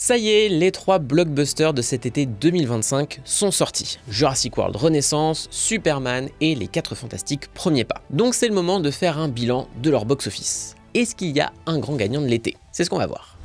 Ça y est, les 3 blockbusters de cet été 2025 sont sortis. Jurassic World Renaissance, Superman et Les 4 Fantastiques Premier Pas. Donc c'est le moment de faire un bilan de leur box-office. Est-ce qu'il y a un grand gagnant de l'été? C'est ce qu'on va voir.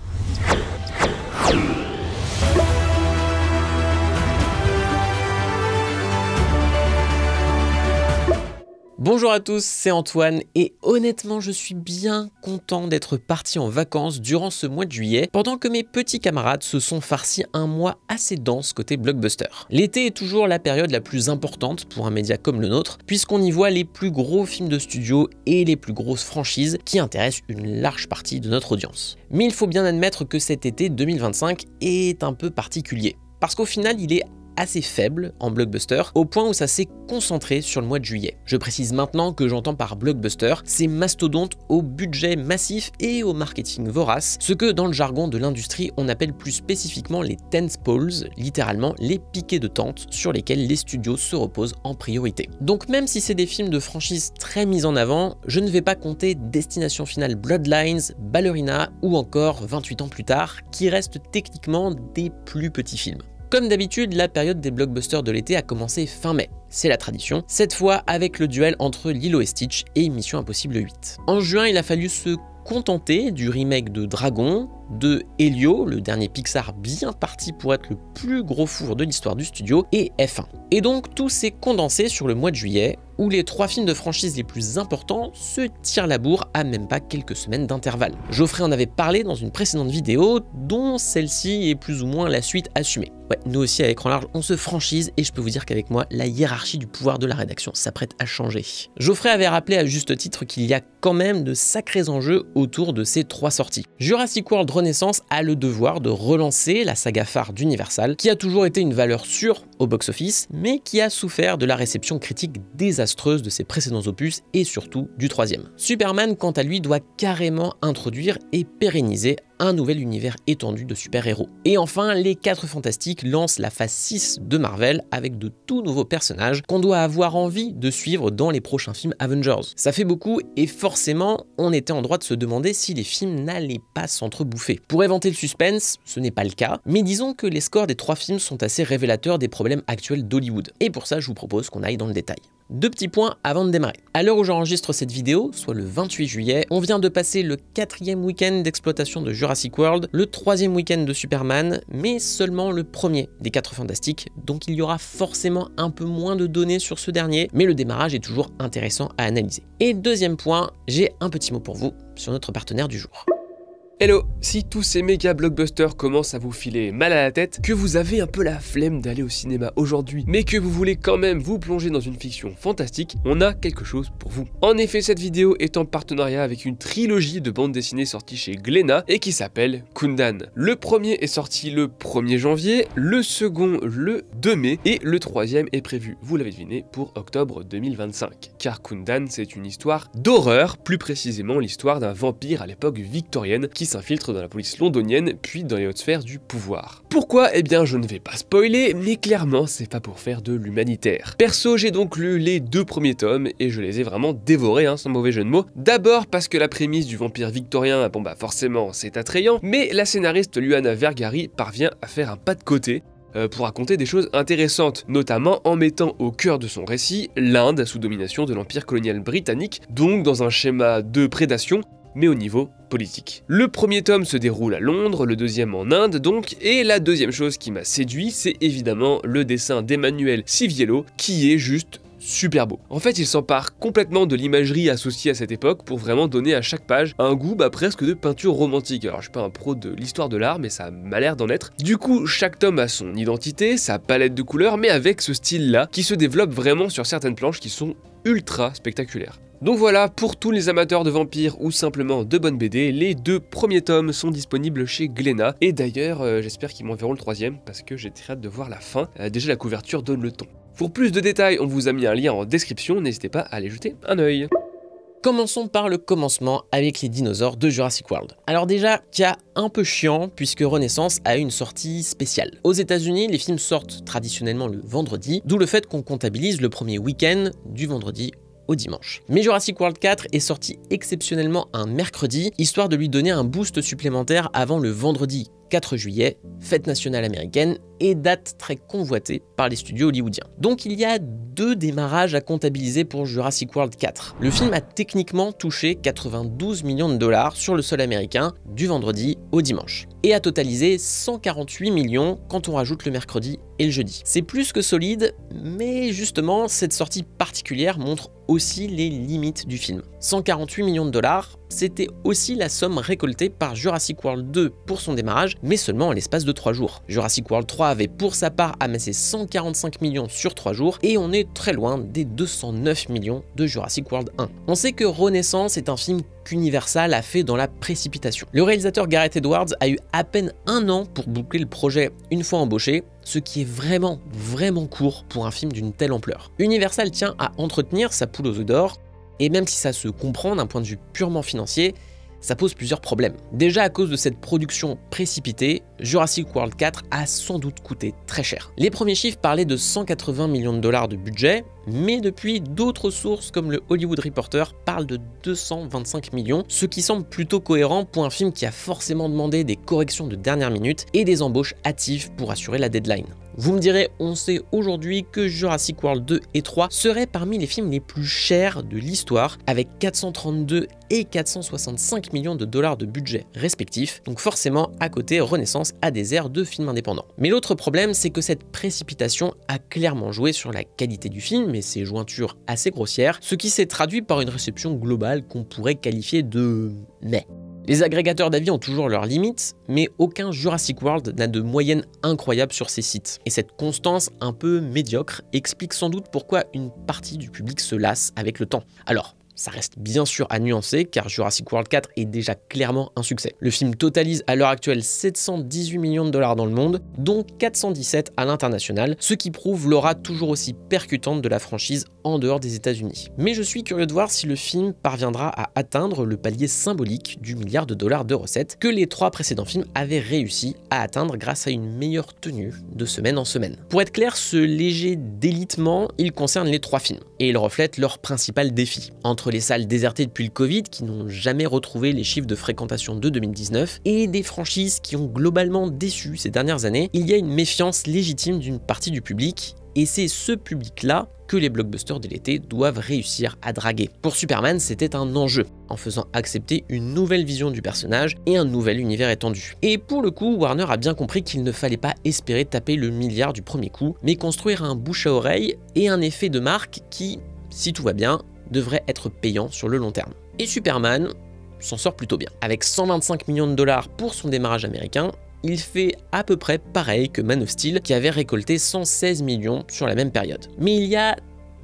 Bonjour à tous, c'est Antoine et honnêtement je suis bien content d'être parti en vacances durant ce mois de juillet pendant que mes petits camarades se sont farcis un mois assez dense côté blockbuster. L'été est toujours la période la plus importante pour un média comme le nôtre puisqu'on y voit les plus gros films de studio et les plus grosses franchises qui intéressent une large partie de notre audience. Mais il faut bien admettre que cet été 2025 est un peu particulier parce qu'au final il est assez faible en blockbuster, au point où ça s'est concentré sur le mois de juillet. Je précise maintenant que j'entends par blockbuster ces mastodontes au budget massif et au marketing vorace, ce que dans le jargon de l'industrie on appelle plus spécifiquement les tentpoles, littéralement les piquets de tente sur lesquels les studios se reposent en priorité. Donc même si c'est des films de franchise très mis en avant, je ne vais pas compter Destination Finale Bloodlines, Ballerina ou encore 28 ans plus tard, qui restent techniquement des plus petits films. Comme d'habitude, la période des blockbusters de l'été a commencé fin mai. C'est la tradition, cette fois avec le duel entre Lilo et Stitch et Mission Impossible 8. En juin, il a fallu se contenter du remake de Dragon, de Helio, le dernier Pixar bien parti pour être le plus gros four de l'histoire du studio, et F1. Et donc tout s'est condensé sur le mois de juillet, où les 3 films de franchise les plus importants se tirent la bourre à même pas quelques semaines d'intervalle. Geoffrey en avait parlé dans une précédente vidéo, dont celle-ci est plus ou moins la suite assumée. Ouais, nous aussi à Écran Large, on se franchise et je peux vous dire qu'avec moi, la hiérarchie du pouvoir de la rédaction s'apprête à changer. Geoffrey avait rappelé à juste titre qu'il y a quand même de sacrés enjeux autour de ces 3 sorties. Jurassic World Renaissance a le devoir de relancer la saga phare d'Universal, qui a toujours été une valeur sûre au box-office, mais qui a souffert de la réception critique désastreuse de ses précédents opus et surtout du 3e. Superman, quant à lui, doit carrément introduire et pérenniser un nouvel univers étendu de super-héros. Et enfin, les 4 Fantastiques lancent la phase 6 de Marvel avec de tout nouveaux personnages qu'on doit avoir envie de suivre dans les prochains films Avengers. Ça fait beaucoup et forcément, on était en droit de se demander si les films n'allaient pas s'entrebouffer. Pour éventer le suspense, ce n'est pas le cas, mais disons que les scores des 3 films sont assez révélateurs des problèmes actuels d'Hollywood. Et pour ça, je vous propose qu'on aille dans le détail. 2 petits points avant de démarrer. À l'heure où j'enregistre cette vidéo, soit le 28 juillet, on vient de passer le 4e week-end d'exploitation de Jurassic World, le 3e week-end de Superman, mais seulement le premier des 4 Fantastiques, donc il y aura forcément un peu moins de données sur ce dernier, mais le démarrage est toujours intéressant à analyser. Et 2e point, j'ai un petit mot pour vous sur notre partenaire du jour. Hello, si tous ces méga blockbusters commencent à vous filer mal à la tête, que vous avez un peu la flemme d'aller au cinéma aujourd'hui, mais que vous voulez quand même vous plonger dans une fiction fantastique, on a quelque chose pour vous. En effet, cette vidéo est en partenariat avec une trilogie de bandes dessinées sorties chez Glénat et qui s'appelle Kundan. Le premier est sorti le 1er janvier, le second le 2 mai et le 3e est prévu, vous l'avez deviné, pour octobre 2025. Car Kundan, c'est une histoire d'horreur, plus précisément l'histoire d'un vampire à l'époque victorienne qui s'infiltre dans la police londonienne puis dans les hautes sphères du pouvoir. Pourquoi? Eh bien je ne vais pas spoiler, mais clairement c'est pas pour faire de l'humanitaire. Perso, j'ai donc lu les 2 premiers tomes et je les ai vraiment dévorés, sans mauvais jeu de mots. D'abord parce que la prémisse du vampire victorien, bon bah forcément c'est attrayant, mais la scénariste Luana Vergari parvient à faire un pas de côté pour raconter des choses intéressantes, notamment en mettant au cœur de son récit l'Inde sous domination de l'empire colonial britannique, donc dans un schéma de prédation, mais au niveau politique. Le premier tome se déroule à Londres, le 2e en Inde donc, et la 2e chose qui m'a séduit, c'est évidemment le dessin d'Emmanuel Siviello, qui est juste super beau. En fait, il s'empare complètement de l'imagerie associée à cette époque pour vraiment donner à chaque page un goût presque de peinture romantique. Alors je suis pas un pro de l'histoire de l'art, mais ça m'a l'air d'en être. Du coup, chaque tome a son identité, sa palette de couleurs, mais avec ce style-là qui se développe vraiment sur certaines planches qui sont ultra spectaculaires. Donc voilà, pour tous les amateurs de vampires ou simplement de bonnes BD, les 2 premiers tomes sont disponibles chez Glénat. Et d'ailleurs, j'espère qu'ils m'enverront le 3e parce que j'ai très hâte de voir la fin. Déjà la couverture donne le ton. Pour plus de détails, on vous a mis un lien en description, n'hésitez pas à aller jeter un œil. Commençons par le commencement avec les dinosaures de Jurassic World. Alors déjà, cas un peu chiant puisque Renaissance a eu une sortie spéciale. Aux États-Unis, les films sortent traditionnellement le vendredi, d'où le fait qu'on comptabilise le premier week-end du vendredi au dimanche. Mais Jurassic World 4 est sorti exceptionnellement un mercredi, histoire de lui donner un boost supplémentaire avant le vendredi 4 juillet, fête nationale américaine et date très convoitée par les studios hollywoodiens. Donc il y a 2 démarrages à comptabiliser pour Jurassic World 4. Le film a techniquement touché 92 millions de dollars sur le sol américain du vendredi au dimanche et a totalisé 148 millions quand on rajoute le mercredi et le jeudi. C'est plus que solide, mais justement cette sortie particulière montre aussi les limites du film. 148 millions de dollars, c'était aussi la somme récoltée par Jurassic World 2 pour son démarrage, mais seulement en l'espace de 3 jours. Jurassic World 3 avait pour sa part amassé 145 millions sur 3 jours, et on est très loin des 209 millions de Jurassic World 1. On sait que Renaissance est un film qu'Universal a fait dans la précipitation. Le réalisateur Gareth Edwards a eu à peine 1 an pour boucler le projet une fois embauché, ce qui est vraiment court pour un film d'une telle ampleur. Universal tient à entretenir sa poule aux œufs d'or, et même si ça se comprend d'un point de vue purement financier, ça pose plusieurs problèmes. Déjà à cause de cette production précipitée, Jurassic World 4 a sans doute coûté très cher. Les premiers chiffres parlaient de 180 millions de dollars de budget, mais depuis d'autres sources comme le Hollywood Reporter parlent de 225 millions, ce qui semble plutôt cohérent pour un film qui a forcément demandé des corrections de dernière minute et des embauches hâtives pour assurer la deadline. Vous me direz, on sait aujourd'hui que Jurassic World 2 et 3 seraient parmi les films les plus chers de l'histoire, avec 432 et 465 millions de dollars de budget respectifs, donc forcément à côté Renaissance a des airs de films indépendants. Mais l'autre problème, c'est que cette précipitation a clairement joué sur la qualité du film et ses jointures assez grossières, ce qui s'est traduit par une réception globale qu'on pourrait qualifier de meh. Les agrégateurs d'avis ont toujours leurs limites, mais aucun Jurassic World n'a de moyenne incroyable sur ces sites. Et cette constance un peu médiocre explique sans doute pourquoi une partie du public se lasse avec le temps. Alors, ça reste bien sûr à nuancer car Jurassic World 4 est déjà clairement un succès. Le film totalise à l'heure actuelle 718 millions de dollars dans le monde, dont 417 à l'international, ce qui prouve l'aura toujours aussi percutante de la franchise en dehors des États-Unis. Mais je suis curieux de voir si le film parviendra à atteindre le palier symbolique du milliard de dollars de recettes que les 3 précédents films avaient réussi à atteindre grâce à une meilleure tenue de semaine en semaine. Pour être clair, ce léger délitement, il concerne les 3 films et il reflète leur principal défi. Entre les salles désertées depuis le Covid qui n'ont jamais retrouvé les chiffres de fréquentation de 2019 et des franchises qui ont globalement déçu ces dernières années, il y a une méfiance légitime d'une partie du public et c'est ce public-là que les blockbusters de l'été doivent réussir à draguer. Pour Superman, c'était un enjeu, en faisant accepter une nouvelle vision du personnage et un nouvel univers étendu. Et pour le coup, Warner a bien compris qu'il ne fallait pas espérer taper le milliard du premier coup, mais construire un bouche à oreille et un effet de marque qui, si tout va bien, devrait être payant sur le long terme. Et Superman s'en sort plutôt bien. Avec 125 millions de dollars pour son démarrage américain, il fait à peu près pareil que Man of Steel qui avait récolté 116 millions sur la même période. Mais il y a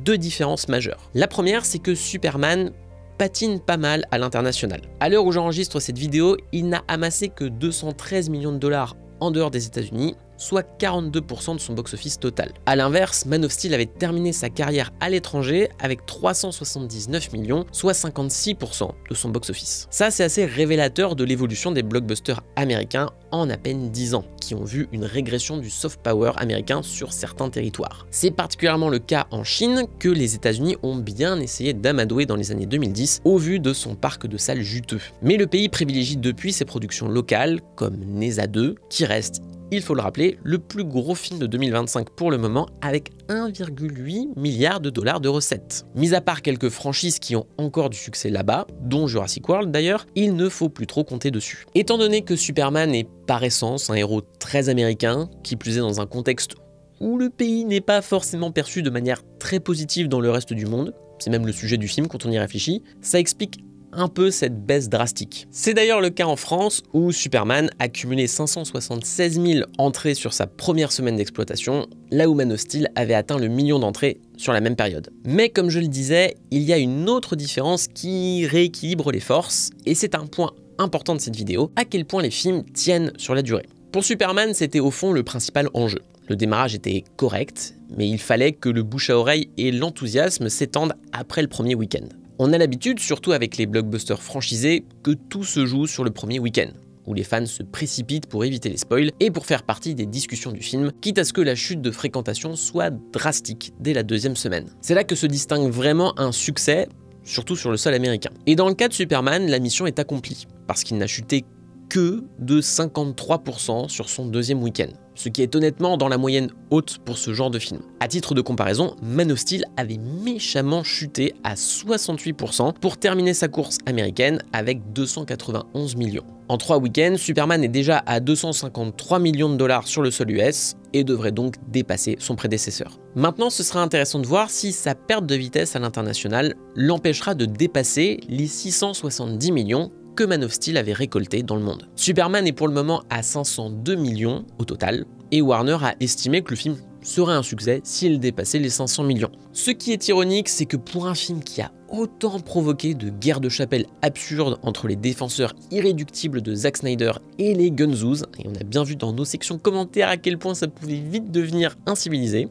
2 différences majeures. La première, c'est que Superman patine pas mal à l'international. À l'heure où j'enregistre cette vidéo, il n'a amassé que 213 millions de dollars en dehors des États-Unis, soit 42% de son box-office total. A l'inverse, Man of Steel avait terminé sa carrière à l'étranger avec 379 millions, soit 56% de son box-office. Ça, c'est assez révélateur de l'évolution des blockbusters américains en à peine 10 ans, qui ont vu une régression du soft power américain sur certains territoires. C'est particulièrement le cas en Chine, que les États-Unis ont bien essayé d'amadouer dans les années 2010, au vu de son parc de salles juteux. Mais le pays privilégie depuis ses productions locales, comme Neza 2, qui reste, il faut le rappeler, le plus gros film de 2025 pour le moment avec 1,8 milliard de dollars de recettes. Mis à part quelques franchises qui ont encore du succès là-bas, dont Jurassic World d'ailleurs, il ne faut plus trop compter dessus. Étant donné que Superman est par essence un héros très américain, qui plus est dans un contexte où le pays n'est pas forcément perçu de manière très positive dans le reste du monde, c'est même le sujet du film quand on y réfléchit, ça explique un peu cette baisse drastique. C'est d'ailleurs le cas en France où Superman a cumulé 576 000 entrées sur sa première semaine d'exploitation, là où Man of Steel avait atteint le million d'entrées sur la même période. Mais comme je le disais, il y a une autre différence qui rééquilibre les forces, et c'est un point important de cette vidéo, à quel point les films tiennent sur la durée. Pour Superman, c'était au fond le principal enjeu. Le démarrage était correct, mais il fallait que le bouche à oreille et l'enthousiasme s'étendent après le premier week-end. On a l'habitude, surtout avec les blockbusters franchisés, que tout se joue sur le premier week-end, où les fans se précipitent pour éviter les spoils et pour faire partie des discussions du film, quitte à ce que la chute de fréquentation soit drastique dès la 2e semaine. C'est là que se distingue vraiment un succès, surtout sur le sol américain. Et dans le cas de Superman, la mission est accomplie, parce qu'il n'a chuté que de 53% sur son deuxième week-end, ce qui est honnêtement dans la moyenne haute pour ce genre de film. À titre de comparaison, Man of Steel avait méchamment chuté à 68% pour terminer sa course américaine avec 291 millions. En 3 week-ends, Superman est déjà à 253 millions de dollars sur le sol US et devrait donc dépasser son prédécesseur. Maintenant, ce sera intéressant de voir si sa perte de vitesse à l'international l'empêchera de dépasser les 670 millions que Man of Steel avait récolté dans le monde. Superman est pour le moment à 502 millions au total, et Warner a estimé que le film serait un succès s'il dépassait les 500 millions. Ce qui est ironique, c'est que pour un film qui a autant provoqué de guerres de chapelle absurdes entre les défenseurs irréductibles de Zack Snyder et les Gunzoos, et on a bien vu dans nos sections commentaires à quel point ça pouvait vite devenir incivilisé,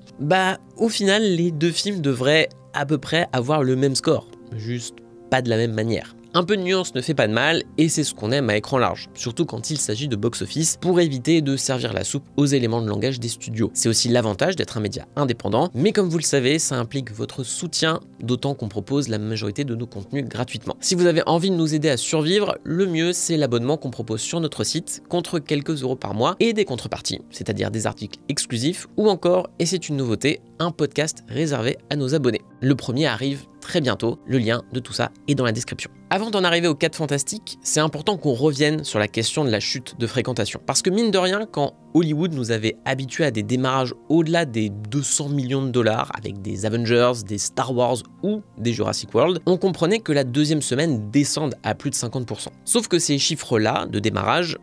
au final les deux films devraient à peu près avoir le même score, juste pas de la même manière. Un peu de nuance ne fait pas de mal, et c'est ce qu'on aime à écran large, surtout quand il s'agit de box-office, pour éviter de servir la soupe aux éléments de langage des studios. C'est aussi l'avantage d'être un média indépendant, mais comme vous le savez, ça implique votre soutien, d'autant qu'on propose la majorité de nos contenus gratuitement. Si vous avez envie de nous aider à survivre, le mieux c'est l'abonnement qu'on propose sur notre site, contre quelques euros par mois, et des contreparties, c'est-à-dire des articles exclusifs, ou encore, et c'est une nouveauté, un podcast réservé à nos abonnés. Le premier arrive très bientôt, le lien de tout ça est dans la description. Avant d'en arriver aux 4 fantastiques, c'est important qu'on revienne sur la question de la chute de fréquentation. Parce que mine de rien, quand Hollywood nous avait habitués à des démarrages au-delà des 200 millions de dollars avec des Avengers, des Star Wars ou des Jurassic World, on comprenait que la deuxième semaine descende à plus de 50%. Sauf que ces chiffres-là de démarrage,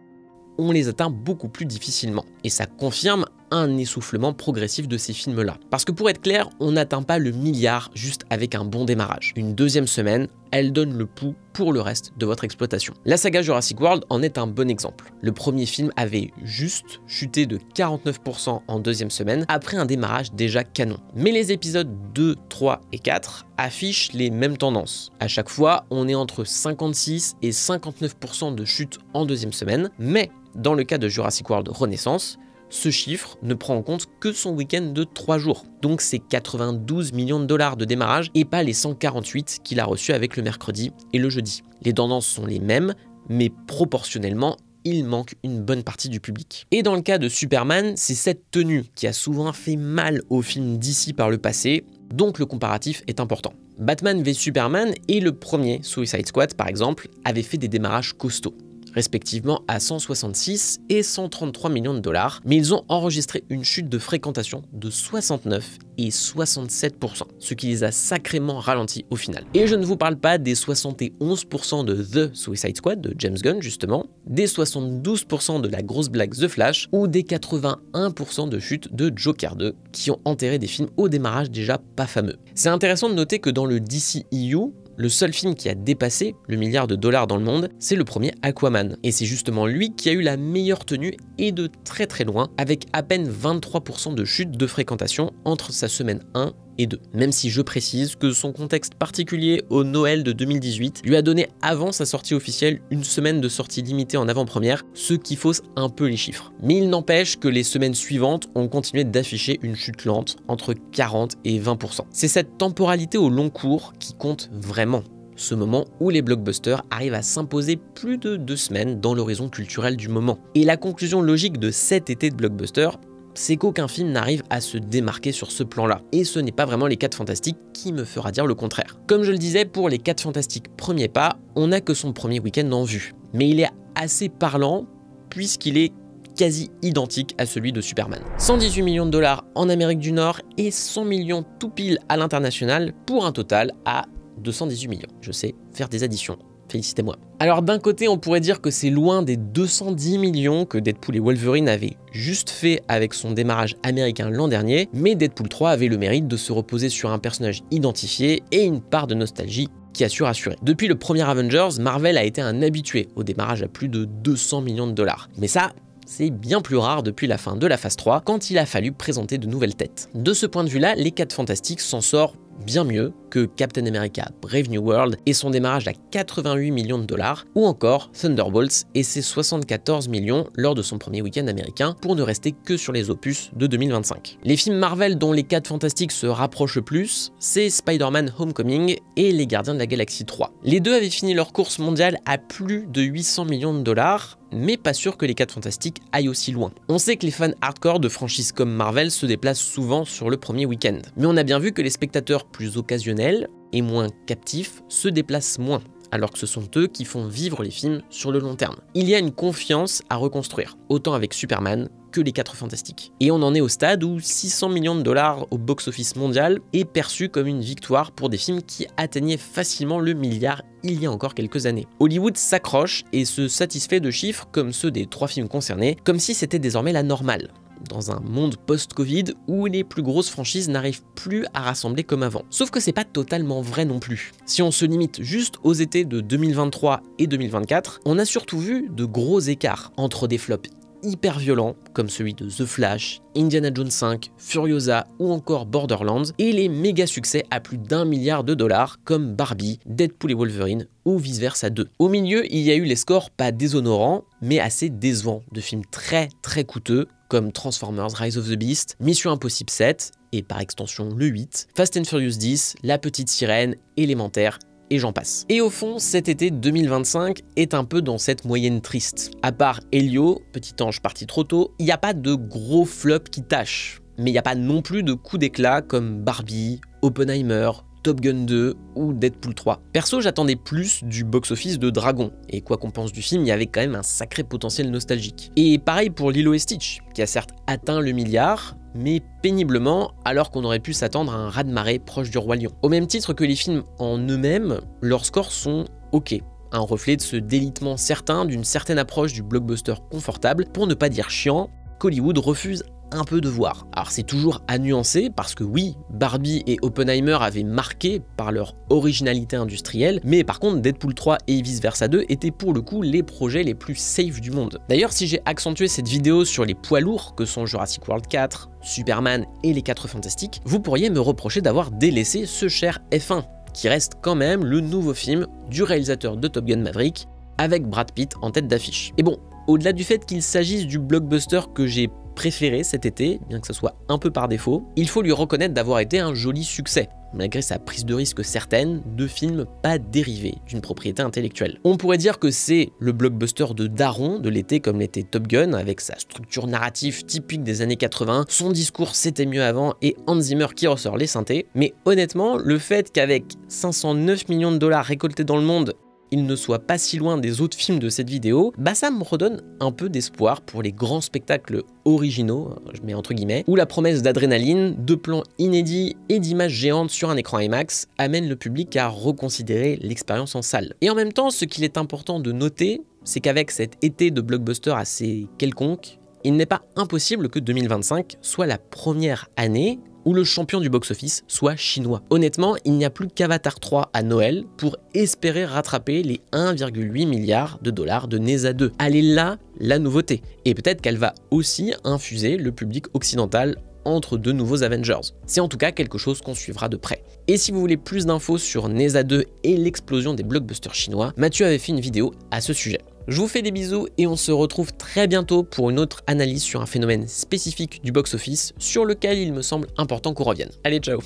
on les atteint beaucoup plus difficilement. Et ça confirme un essoufflement progressif de ces films-là. Parce que pour être clair, on n'atteint pas le milliard juste avec un bon démarrage. Une deuxième semaine, elle donne le pouls pour le reste de votre exploitation. La saga Jurassic World en est un bon exemple. Le premier film avait juste chuté de 49% en deuxième semaine après un démarrage déjà canon. Mais les épisodes 2, 3 et 4 affichent les mêmes tendances. À chaque fois, on est entre 56 et 59% de chute en deuxième semaine, mais dans le cas de Jurassic World Renaissance, ce chiffre ne prend en compte que son week-end de 3 jours. Donc c'est 92 millions de dollars de démarrage et pas les 148 qu'il a reçus avec le mercredi et le jeudi. Les tendances sont les mêmes, mais proportionnellement, il manque une bonne partie du public. Et dans le cas de Superman, c'est cette tenue qui a souvent fait mal aux films d'ici par le passé, donc le comparatif est important. Batman v Superman et le premier Suicide Squad par exemple avaient fait des démarrages costauds, respectivement à 166 et 133 millions de dollars, mais ils ont enregistré une chute de fréquentation de 69 et 67%, ce qui les a sacrément ralentis au final. Et je ne vous parle pas des 71% de The Suicide Squad de James Gunn justement, des 72% de la grosse blague The Flash ou des 81% de chute de Joker 2 qui ont enterré des films au démarrage déjà pas fameux. C'est intéressant de noter que dans le DCEU, le seul film qui a dépassé le milliard de dollars dans le monde, c'est le premier Aquaman. Et c'est justement lui qui a eu la meilleure tenue et de très très loin, avec à peine 23% de chute de fréquentation entre sa semaine 1 et 2. Même si je précise que son contexte particulier au Noël de 2018 lui a donné avant sa sortie officielle une semaine de sortie limitée en avant-première, ce qui fausse un peu les chiffres. Mais il n'empêche que les semaines suivantes ont continué d'afficher une chute lente entre 40 et 20%. C'est cette temporalité au long cours qui compte vraiment. Ce moment où les blockbusters arrivent à s'imposer plus de 2 semaines dans l'horizon culturel du moment. Et la conclusion logique de cet été de blockbuster, c'est qu'aucun film n'arrive à se démarquer sur ce plan-là. Et ce n'est pas vraiment les 4 fantastiques qui me fera dire le contraire. Comme je le disais, pour les 4 fantastiques premier pas, on n'a que son premier week-end en vue. Mais il est assez parlant puisqu'il est quasi identique à celui de Superman. 118 millions de dollars en Amérique du Nord et 100 millions tout pile à l'international pour un total à 218 millions. Je sais faire des additions. Félicitez-moi. Alors d'un côté, on pourrait dire que c'est loin des 210 millions que Deadpool et Wolverine avaient juste fait avec son démarrage américain l'an dernier, mais Deadpool 3 avait le mérite de se reposer sur un personnage identifié et une part de nostalgie qui a su rassurer. Depuis le premier Avengers, Marvel a été un habitué au démarrage à plus de 200 millions de dollars. Mais ça, c'est bien plus rare depuis la fin de la phase 3, quand il a fallu présenter de nouvelles têtes. De ce point de vue-là, les 4 fantastiques s'en sortent bien mieux que Captain America Brave New World et son démarrage à 88 millions de dollars, ou encore Thunderbolts et ses 74 millions lors de son premier week-end américain, pour ne rester que sur les opus de 2025. Les films Marvel dont les 4 fantastiques se rapprochent le plus, c'est Spider-Man Homecoming et Les Gardiens de la Galaxie 3. Les deux avaient fini leur course mondiale à plus de 800 millions de dollars, mais pas sûr que les 4 Fantastiques aillent aussi loin. On sait que les fans hardcore de franchises comme Marvel se déplacent souvent sur le premier week-end, mais on a bien vu que les spectateurs plus occasionnels et moins captifs se déplacent moins, alors que ce sont eux qui font vivre les films sur le long terme. Il y a une confiance à reconstruire, autant avec Superman que les 4 Fantastiques. Et on en est au stade où 600 millions de dollars au box-office mondial est perçu comme une victoire pour des films qui atteignaient facilement le milliard il y a encore quelques années. Hollywood s'accroche et se satisfait de chiffres comme ceux des 3 films concernés, comme si c'était désormais la normale, dans un monde post-Covid où les plus grosses franchises n'arrivent plus à rassembler comme avant. Sauf que c'est pas totalement vrai non plus. Si on se limite juste aux étés de 2023 et 2024, on a surtout vu de gros écarts entre des flops hyper violents comme celui de The Flash, Indiana Jones 5, Furiosa ou encore Borderlands et les méga succès à plus d'1 milliard de dollars comme Barbie, Deadpool et Wolverine ou Vice Versa 2. Au milieu, il y a eu les scores pas déshonorants mais assez décevants de films très coûteux comme Transformers Rise of the Beast, Mission Impossible 7 et par extension le 8, Fast and Furious 10, La Petite Sirène, Élémentaire et j'en passe. Et au fond, cet été 2025 est un peu dans cette moyenne triste. À part Helio, Petit Ange parti trop tôt, il n'y a pas de gros flops qui tâchent. Mais il n'y a pas non plus de coups d'éclat comme Barbie, Oppenheimer, Top Gun 2 ou Deadpool 3. Perso, j'attendais plus du box-office de Dragon, et quoi qu'on pense du film, il y avait quand même un sacré potentiel nostalgique. Et pareil pour Lilo et Stitch, qui a certes atteint le milliard, mais péniblement, alors qu'on aurait pu s'attendre à un raz-de-marée proche du Roi Lion. Au même titre que les films en eux-mêmes, leurs scores sont ok. Un reflet de ce délitement certain d'une certaine approche du blockbuster confortable, pour ne pas dire chiant, qu'Hollywood refuse un peu de voir. Alors c'est toujours à nuancer parce que oui, Barbie et Oppenheimer avaient marqué par leur originalité industrielle, mais par contre Deadpool 3 et Vice Versa 2 étaient pour le coup les projets les plus safe du monde. D'ailleurs, si j'ai accentué cette vidéo sur les poids lourds que sont Jurassic World 4, Superman et les 4 Fantastiques, vous pourriez me reprocher d'avoir délaissé ce cher F1, qui reste quand même le nouveau film du réalisateur de Top Gun Maverick, avec Brad Pitt en tête d'affiche. Et bon, au-delà du fait qu'il s'agisse du blockbuster que j'ai préféré cet été, bien que ce soit un peu par défaut, il faut lui reconnaître d'avoir été un joli succès, malgré sa prise de risque certaine de films pas dérivés d'une propriété intellectuelle. On pourrait dire que c'est le blockbuster de daron de l'été comme l'était Top Gun, avec sa structure narrative typique des années 80, son discours c'était mieux avant et Hans Zimmer qui ressort les synthés, mais honnêtement, le fait qu'avec 509 millions de dollars récoltés dans le monde, il ne soit pas si loin des autres films de cette vidéo, bah ça me redonne un peu d'espoir pour les grands spectacles originaux, je mets entre guillemets, où la promesse d'adrénaline, de plans inédits et d'images géantes sur un écran IMAX amène le public à reconsidérer l'expérience en salle. Et en même temps, ce qu'il est important de noter, c'est qu'avec cet été de blockbuster assez quelconque, il n'est pas impossible que 2025 soit la première année où le champion du box-office soit chinois. Honnêtement, il n'y a plus qu'Avatar 3 à Noël pour espérer rattraper les 1,8 milliard de dollars de Neza 2. Elle est là, la nouveauté. Et peut-être qu'elle va aussi infuser le public occidental entre deux nouveaux Avengers. C'est en tout cas quelque chose qu'on suivra de près. Et si vous voulez plus d'infos sur Neza 2 et l'explosion des blockbusters chinois, Mathieu avait fait une vidéo à ce sujet. Je vous fais des bisous et on se retrouve très bientôt pour une autre analyse sur un phénomène spécifique du box-office sur lequel il me semble important qu'on revienne. Allez, ciao!